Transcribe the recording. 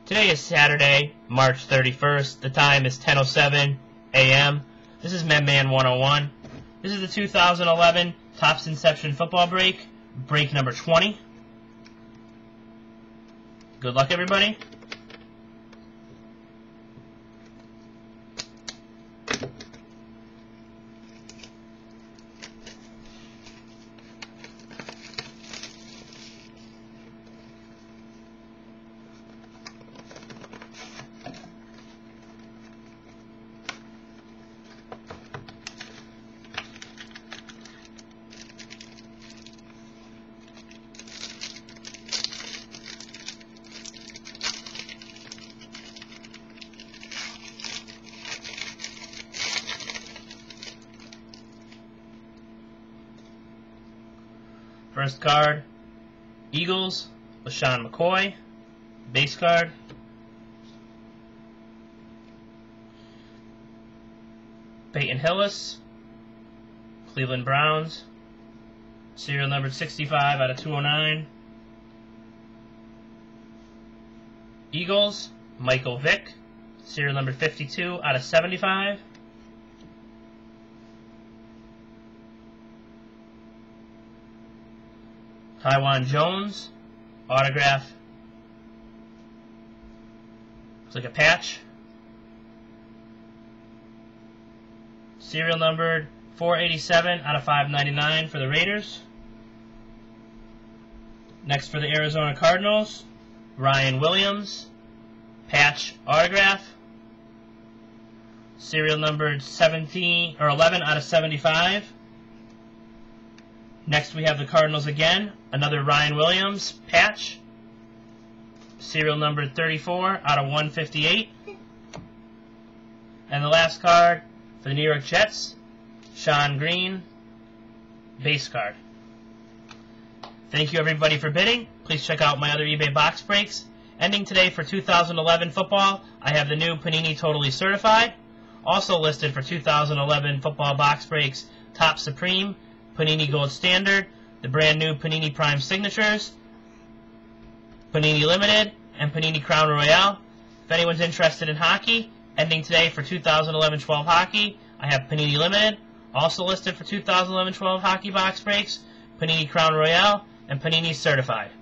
Today is Saturday, March 31st. The time is 10:07 a.m. This is Memman101. This is the 2011 Topps Inception football break number 20. Good luck, everybody. First card, Eagles, LaShawn McCoy. Base card, Peyton Hillis, Cleveland Browns. Serial number 65 out of 209. Eagles, Michael Vick. Serial number 52 out of 75. Taiwan Jones, autograph, looks like a patch. Serial numbered 487 out of 599 for the Raiders. Next for the Arizona Cardinals, Ryan Williams, patch autograph. Serial numbered 11 out of 75. Next we have the Cardinals again, another Ryan Williams patch, serial number 34 out of 158. And the last card for the New York Jets, Sean Green, base card. Thank you everybody for bidding. Please check out my other eBay box breaks. Ending today for 2011 football, I have the new Panini Totally Certified. Also listed for 2011 football box breaks, Top Supreme, Panini Gold Standard, the brand new Panini Prime Signatures, Panini Limited, and Panini Crown Royale. If anyone's interested in hockey, ending today for 2011-12 hockey, I have Panini Limited, also listed for 2011-12 hockey box breaks, Panini Crown Royale, and Panini Certified.